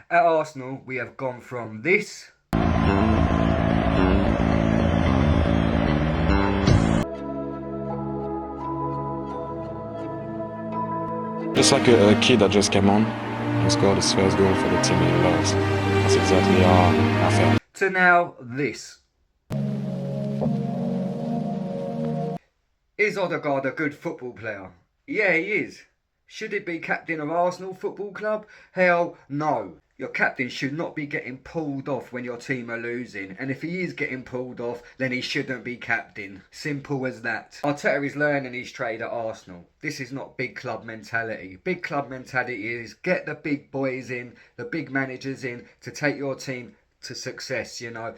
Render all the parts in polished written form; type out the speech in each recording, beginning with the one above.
At Arsenal, we have gone from this Just like a kid that just came on and scored his first goal for the team he loves. That's exactly how I felt. to now this. Is Odegaard a good football player? Yeah, he is. Should he be captain of Arsenal Football Club? Hell no. Your captain should not be getting pulled off when your team are losing. And if he is getting pulled off, then he shouldn't be captain. Simple as that. Arteta is learning his trade at Arsenal. This is not big club mentality. Big club mentality is get the big boys in, the big managers in to take your team to success, you know.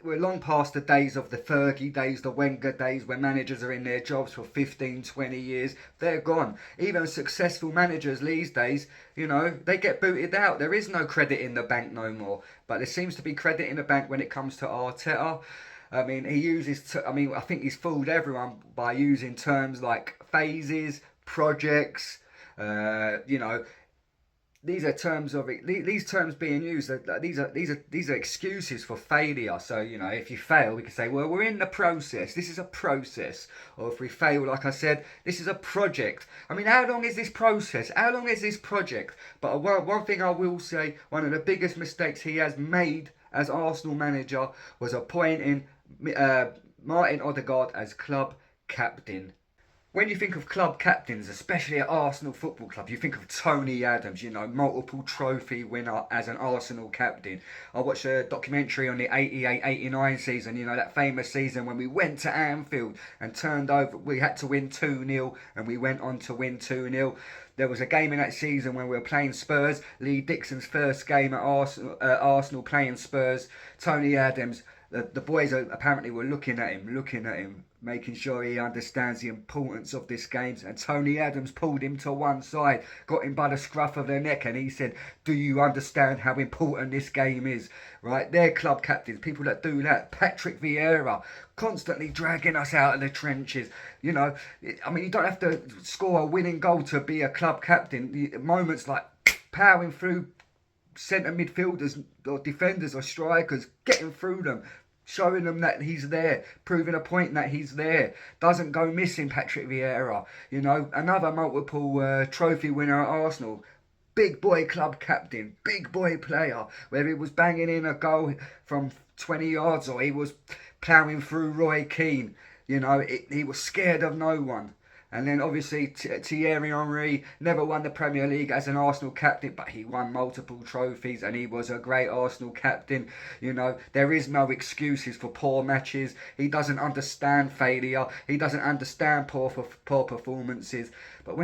We're long past the days of the Fergie days, the Wenger days, where managers are in their jobs for 15, 20 years. They're gone. Even successful managers these days, you know, they get booted out. There is no credit in the bank no more. But there seems to be credit in the bank when it comes to Arteta. I mean, I think he's fooled everyone by using terms like phases, projects, you know. These are terms of it. These terms being used. These are excuses for failure. So you know, if you fail, we can say, well, we're in the process. This is a process. Or if we fail, like I said, this is a project. I mean, how long is this process? How long is this project? But one thing I will say, one of the biggest mistakes he has made as Arsenal manager was appointing Martin Odegaard as club captain. When you think of club captains, especially at Arsenal Football Club, you think of Tony Adams, you know, multiple trophy winner as an Arsenal captain. I watched a documentary on the 88-89 season, you know, that famous season when we went to Anfield and turned over. We had to win 2-0 and we went on to win 2-0. There was a game in that season when we were playing Spurs, Lee Dixon's first game at Arsenal playing Spurs. Tony Adams, the boys apparently were looking at him, making sure he understands the importance of this game. And Tony Adams pulled him to one side, got him by the scruff of the neck, and he said, do you understand how important this game is? Right? They're club captains, people that do that. Patrick Vieira, constantly dragging us out of the trenches. You know, I mean, you don't have to score a winning goal to be a club captain. Moments like powering through centre midfielders or defenders or strikers, getting through them, showing them that he's there, proving a point that he's there. Doesn't go missing, Patrick Vieira. You know, another multiple trophy winner at Arsenal. Big boy club captain, big boy player, whether he was banging in a goal from 20 yards or he was ploughing through Roy Keane. You know, he was scared of no one. And then obviously Thierry Henry never won the Premier League as an Arsenal captain, but he won multiple trophies and he was a great Arsenal captain. You know, there is no excuses for poor matches. He doesn't understand failure. He doesn't understand poor performances. But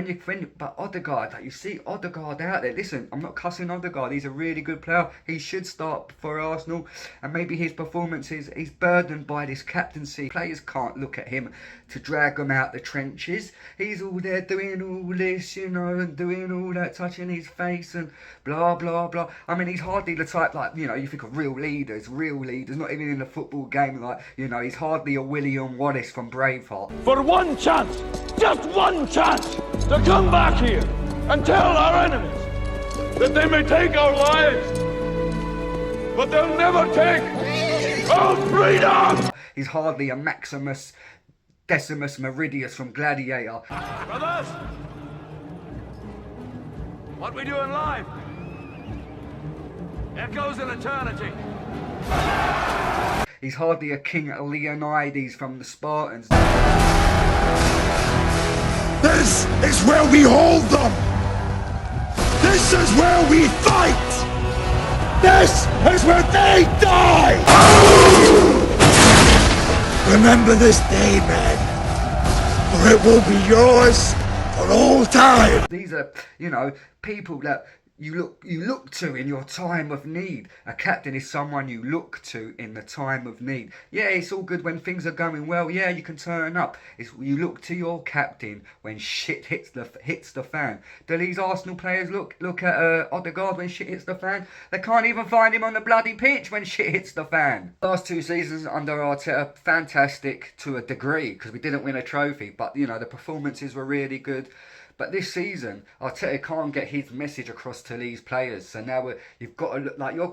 but Odegaard, like you see Odegaard out there. Listen, I'm not cussing Odegaard. He's a really good player. He should start for Arsenal. And maybe his performances, he's burdened by this captaincy. Players can't look at him to drag them out the trenches. He's all there doing all this, you know, and doing all that, touching his face and blah, blah, blah. I mean, he's hardly the type, like, you know, you think of real leaders, not even in the football game, like, you know, he's hardly a William Wallace from Braveheart. For one chance, just one chance, to come back here and tell our enemies that they may take our lives, but they'll never take our freedom! He's hardly a Maximus Decimus Meridius from Gladiator. Brothers, what we do in life echoes in eternity. He's hardly a King Leonidas from the Spartans. This is where we hold them! This is where we fight! This is where they die! Remember this day, man, or it will be yours for all time! These are, you know, people that you look to in your time of need. A captain is someone you look to in the time of need. Yeah, it's all good when things are going well. Yeah, you can turn up. You look to your captain when shit hits the fan. Do these Arsenal players look at Odegaard when shit hits the fan? They can't even find him on the bloody pitch when shit hits the fan. Last 2 seasons under Arteta, fantastic to a degree because we didn't win a trophy, but you know the performances were really good. But this season, Arteta can't get his message across to these players. So now you've got to look like your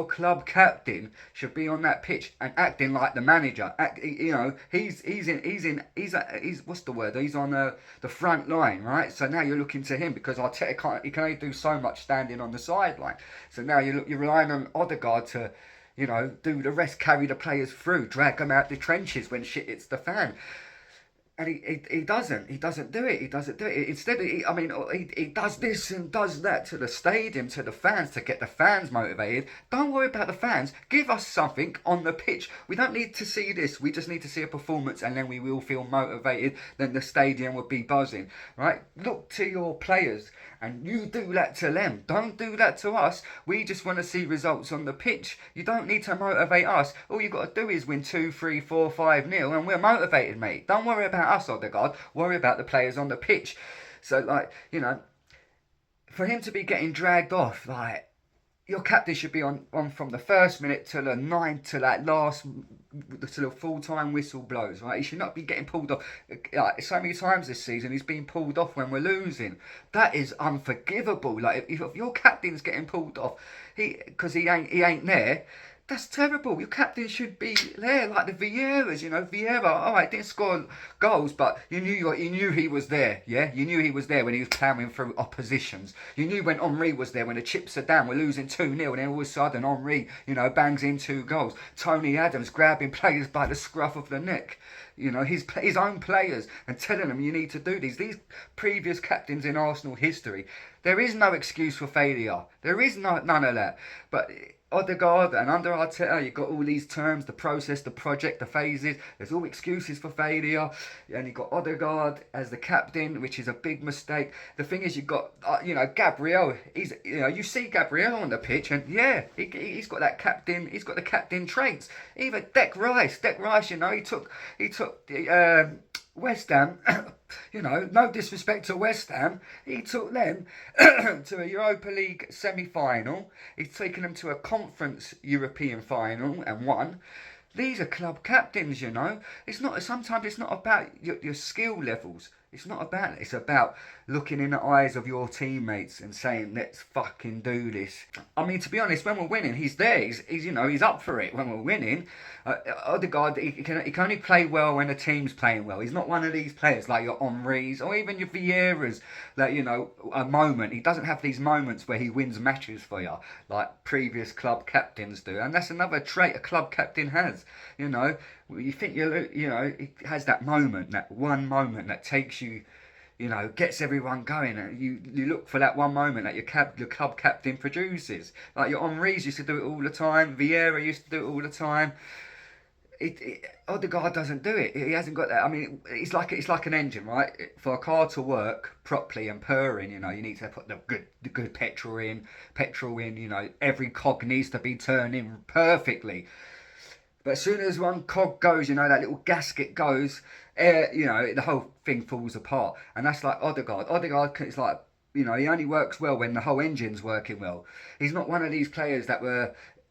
club captain should be on that pitch and acting like the manager. He's what's the word? He's on the front line, right? So now you're looking to him because Arteta he can only do so much standing on the sideline. So now you're relying on Odegaard to, do the rest, carry the players through, drag them out the trenches when shit hits the fan. And he doesn't do it. Instead, he does this and does that to the stadium, to the fans, to get the fans motivated. Don't worry about the fans. Give us something on the pitch. We don't need to see this. We just need to see a performance, and then we will feel motivated. Then the stadium will be buzzing, right? Look to your players, and you do that to them. Don't do that to us. We just want to see results on the pitch. You don't need to motivate us. All you got to do is win 2, 3, 4, 5-0, and we're motivated, mate. Don't worry about us, Odegaard. Worry about the players on the pitch. So, for him to be getting dragged off, your captain should be on from the first minute to the 9th to that last, to the full-time whistle blows, right? He should not be getting pulled off. So many times this season he's been pulled off when we're losing. That is unforgivable. If your captain's getting pulled off, because he ain't there. That's terrible. Your captain should be there, like the Vieiras. Vieira, all right, didn't score goals, but you knew he was there. Yeah, you knew he was there when he was ploughing through oppositions. You knew when Henry was there, when the chips are down, we're losing 2-0, and then all of a sudden Henry, bangs in 2 goals. Tony Adams grabbing players by the scruff of the neck. His own players, and telling them you need to do these. These previous captains in Arsenal history, there is no excuse for failure. There is none of that. But Odegaard and under Arteta, you've got all these terms, the process, the project, the phases. There's all excuses for failure. And you've got Odegaard as the captain, which is a big mistake. The thing is, you've got, Gabriel. You see Gabriel on the pitch, and yeah, he's got that captain. He's got the captain traits. Even Declan Rice, he took West Ham, no disrespect to West Ham, he took them to a Europa League semi-final. He's taken them to a Conference European final and won. These are club captains, Sometimes it's not about your skill levels. It's not about it. It's about looking in the eyes of your teammates and saying, let's fucking do this. To be honest, when we're winning, he's there. He's up for it when we're winning. Odegaard, he can only play well when the team's playing well. He's not one of these players like your Henrys or even your Vieiras, a moment. He doesn't have these moments where he wins matches for you like previous club captains do. And that's another trait a club captain has, You think he has that moment, that one moment that takes you, gets everyone going, and you look for that one moment that your club captain produces. Like your Henrys used to do it all the time. Vieira used to do it all the time. Odegaard doesn't do it. He hasn't got that. It's like an engine, right? For a car to work properly and purring, you need to put the good petrol in. Every cog needs to be turning perfectly. But as soon as one cog goes, that little gasket goes, the whole thing falls apart. And that's like Odegaard. Odegaard is like, he only works well when the whole engine's working well. He's not one of these players that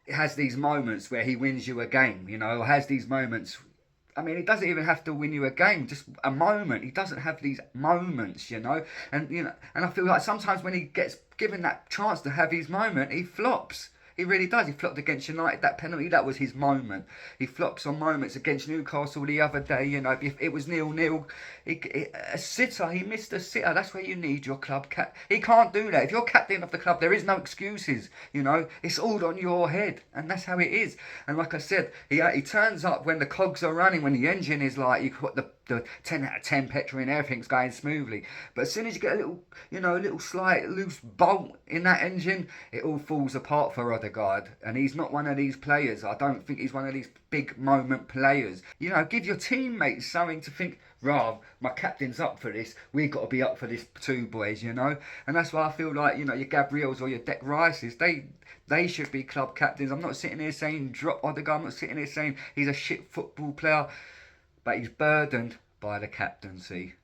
has these moments where he wins you a game, or has these moments. He doesn't even have to win you a game, just a moment. He doesn't have these moments, And, and I feel like sometimes when he gets given that chance to have his moment, he flops. He really does. He flopped against United, that penalty, that was his moment. He flops on moments against Newcastle the other day, if it was 0-0. A sitter, he missed a sitter. That's where you need your club cap. He can't do that. If you're captain of the club, there is no excuses, It's all on your head, and that's how it is. And like I said, he turns up when the cogs are running, when the engine is like, you put the 10 out of 10 petrol in, everything's going smoothly. But as soon as you get a little slight loose bolt in that engine, it all falls apart for Odegaard. And he's not one of these players. I don't think he's one of these big moment players. Give your teammates something to think, Rav, my captain's up for this. We've got to be up for this too, boys, And that's why I feel like, your Gabriels or your Declan Rices, they should be club captains. I'm not sitting here saying drop Odegaard. I'm not sitting here saying he's a shit football player. But he's burdened by the captaincy.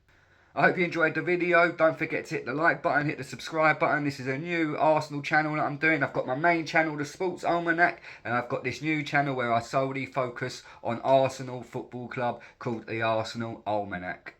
I hope you enjoyed the video. Don't forget to hit the like button, hit the subscribe button. This is a new Arsenal channel that I'm doing. I've got my main channel, the Sports Almanac, and I've got this new channel where I solely focus on Arsenal Football Club called the Arsenal Almanac.